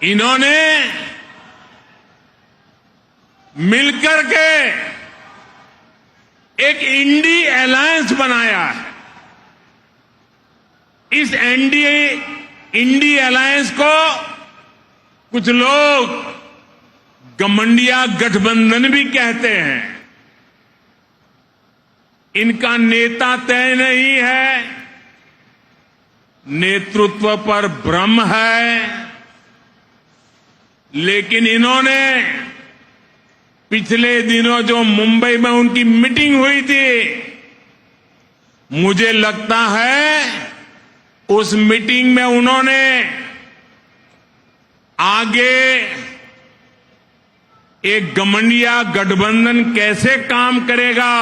इन्होंने मिलकर के एक इंडी अलायंस बनाया है। इस इंडी अलायंस को कुछ लोग गठबंधन गठबंधन भी कहते हैं। इनका नेता तय नहीं है, नेतृत्व पर भ्रम है, लेकिन इन्होंने पिछले दिनों जो मुंबई में उनकी मीटिंग हुई थी, मुझे लगता है उस मीटिंग में उन्होंने आगे एक गठबंधन कैसे काम करेगा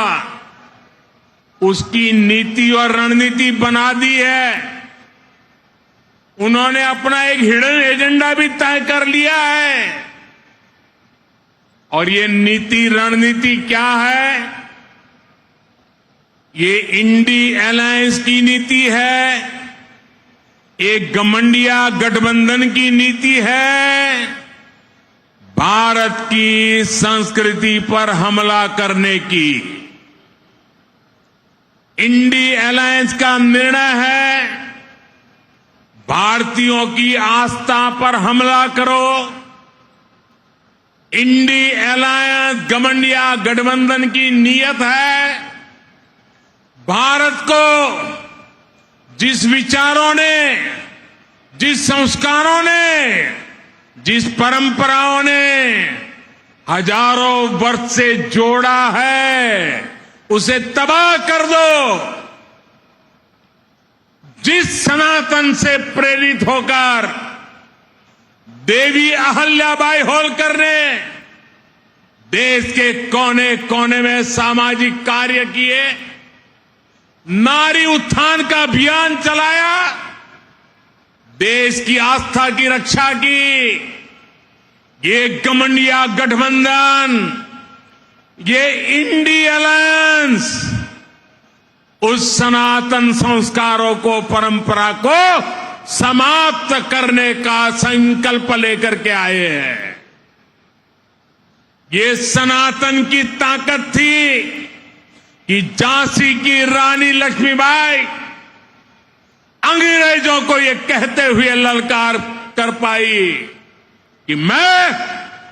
उसकी नीति और रणनीति बना दी है। उन्होंने अपना एक हिडन एजेंडा भी तय कर लिया है। और ये नीति रणनीति क्या है? ये इंडी अलायंस की नीति है, एक गठबंधन की नीति है, भारत की संस्कृति पर हमला करने की। इंडी अलायंस का निर्णय है भारतीयों की आस्था पर हमला करो। इंडी अलायंस गठबंधन की नीयत है भारत को जिस विचारों ने, जिस संस्कारों ने, जिस परंपराओं ने हजारों वर्ष से जोड़ा है, उसे तबाह कर दो। जिस सनातन से प्रेरित होकर देवी अहल्याबाई होलकर ने देश के कोने कोने में सामाजिक कार्य किए, नारी उत्थान का अभियान चलाया, देश की आस्था की रक्षा की, ये गठबंधन, ये इंडी अलायंस उस सनातन संस्कारों को, परंपरा को समाप्त करने का संकल्प लेकर के आए हैं। ये सनातन की ताकत थी कि झांसी की रानी लक्ष्मीबाई अंग्रेजों को ये कहते हुए ललकार कर पाई कि मैं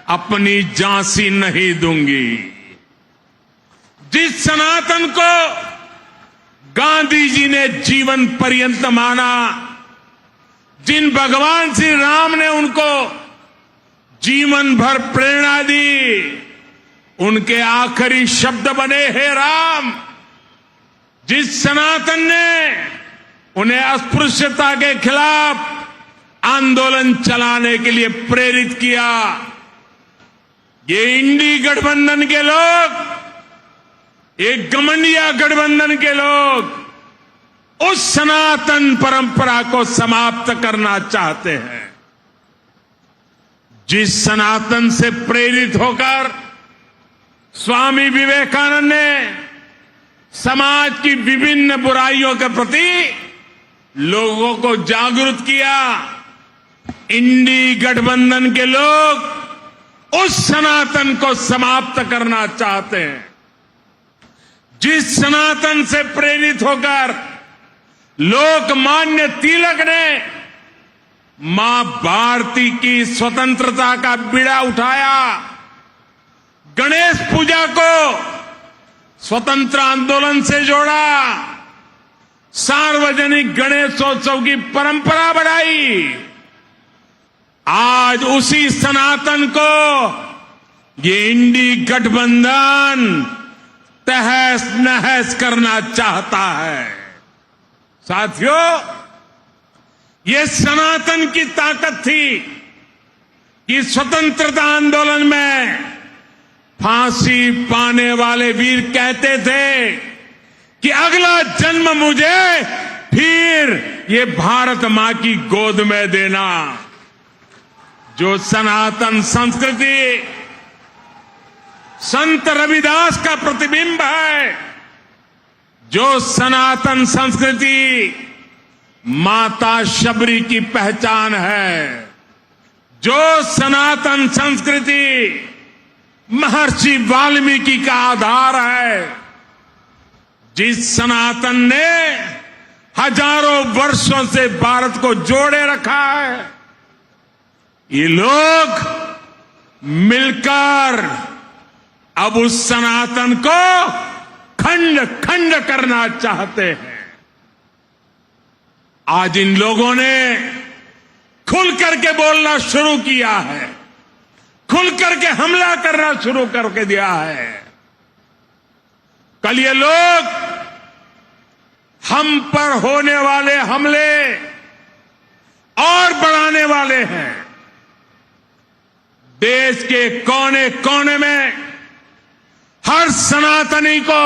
अपनी झांसी नहीं दूंगी। जिस सनातन को गांधी जी ने जीवन पर्यंत माना, जिन भगवान श्री राम ने उनको जीवन भर प्रेरणा दी, उनके आखिरी शब्द बने हे राम। जिस सनातन ने उन्हें अस्पृश्यता के खिलाफ आंदोलन चलाने के लिए प्रेरित किया, ये इंडी गठबंधन के लोग, एक गठबंधन के लोग उस सनातन परंपरा को समाप्त करना चाहते हैं। जिस सनातन से प्रेरित होकर स्वामी विवेकानंद ने समाज की विभिन्न बुराइयों के प्रति लोगों को जागरूक किया, इंडी गठबंधन के लोग उस सनातन को समाप्त करना चाहते हैं। जिस सनातन से प्रेरित होकर लोकमान्य तिलक ने मां भारती की स्वतंत्रता का बीड़ा उठाया, गणेश पूजा को स्वतंत्र आंदोलन से जोड़ा, सार्वजनिक गणेशोत्सव की परंपरा बढ़ाई, आज उसी सनातन को ये इंडी गठबंधन तहस नहस करना चाहता है। साथियों, ये सनातन की ताकत थी कि स्वतंत्रता आंदोलन में फांसी पाने वाले वीर कहते थे कि अगला जन्म मुझे फिर ये भारत मां की गोद में देना। जो सनातन संस्कृति संत रविदास का प्रतिबिंब है, जो सनातन संस्कृति माता शबरी की पहचान है, जो सनातन संस्कृति महर्षि वाल्मीकि का आधार है, जिस सनातन ने हजारों वर्षों से भारत को जोड़े रखा है, ये लोग मिलकर अब उस सनातन को खंड खंड करना चाहते हैं। आज इन लोगों ने खुल करके बोलना शुरू किया है, खुल करके हमला करना शुरू करके दिया है। कल ये लोग हम पर होने वाले हमले और बढ़ाने वाले हैं। देश के कोने कोने में हर सनातनी को,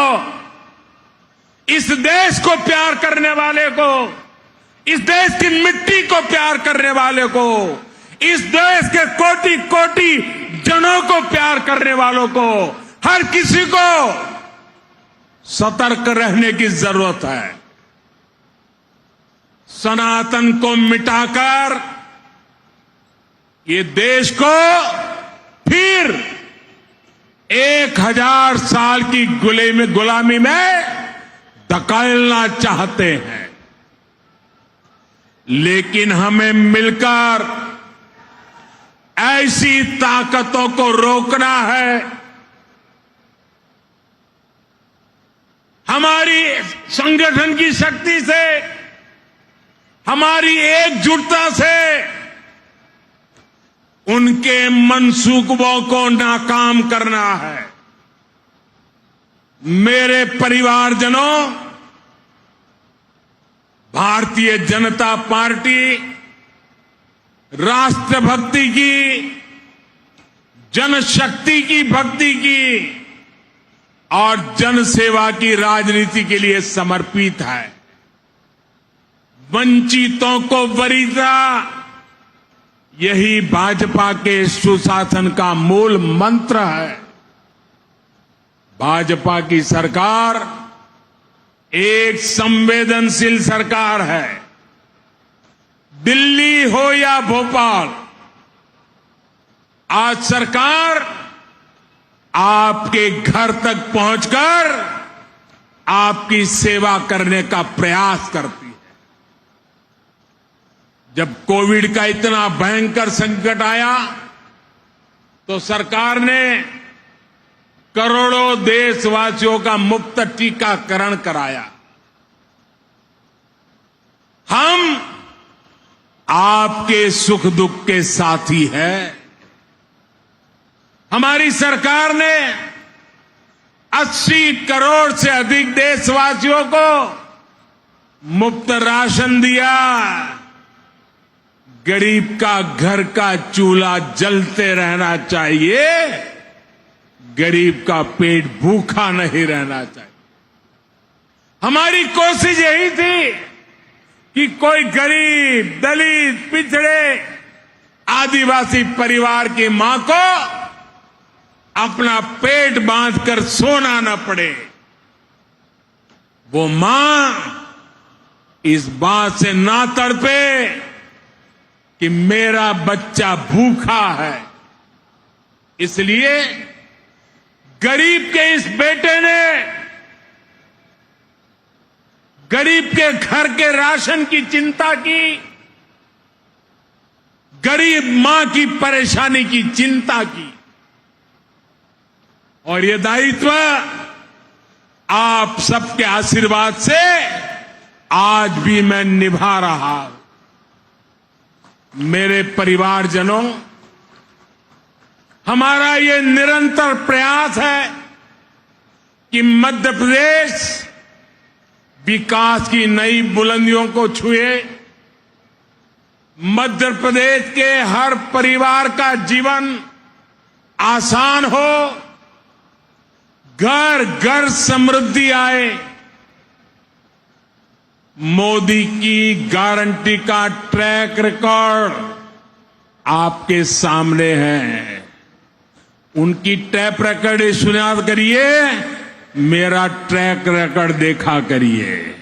इस देश को प्यार करने वाले को, इस देश की मिट्टी को प्यार करने वाले को, इस देश के कोटि कोटि जनों को प्यार करने वालों को, हर किसी को सतर्क रहने की जरूरत है। सनातन को मिटाकर ये देश को फिर 1000 साल की गुलामी में धकेलना चाहते हैं। लेकिन हमें मिलकर ऐसी ताकतों को रोकना है। हमारी संगठन की शक्ति से, हमारी एकजुटता से उनके मंसूबों को नाकाम करना है। मेरे परिवारजनों, भारतीय जनता पार्टी राष्ट्रभक्ति की, जनशक्ति की भक्ति की और जनसेवा की राजनीति के लिए समर्पित है। वंचितों को वरीयता, यही भाजपा के सुशासन का मूल मंत्र है। भाजपा की सरकार एक संवेदनशील सरकार है। दिल्ली हो या भोपाल, आज सरकार आपके घर तक पहुंचकर आपकी सेवा करने का प्रयास करती है। जब कोविड का इतना भयंकर संकट आया तो सरकार ने करोड़ों देशवासियों का मुफ्त टीकाकरण कराया। हम आपके सुख दुख के साथी हैं। हमारी सरकार ने 80 करोड़ से अधिक देशवासियों को मुफ्त राशन दिया। गरीब का घर का चूल्हा जलते रहना चाहिए, गरीब का पेट भूखा नहीं रहना चाहिए। हमारी कोशिश यही थी कि कोई गरीब, दलित, पिछड़े, आदिवासी परिवार की मां को अपना पेट बांधकर सोना न पड़े। वो मां इस बात से ना तड़पे कि मेरा बच्चा भूखा है। इसलिए गरीब के इस बेटे ने गरीब के घर के राशन की चिंता की, गरीब मां की परेशानी की चिंता की, और ये दायित्व आप सबके आशीर्वाद से आज भी मैं निभा रहा हूं। मेरे परिवारजनों, हमारा ये निरंतर प्रयास है कि मध्य प्रदेश विकास की नई बुलंदियों को छुए, मध्य प्रदेश के हर परिवार का जीवन आसान हो, घर घर समृद्धि आए। मोदी की गारंटी का ट्रैक रिकॉर्ड आपके सामने है। उनकी ट्रैक रिकॉर्ड सुना करिए, मेरा ट्रैक रिकॉर्ड देखा करिए।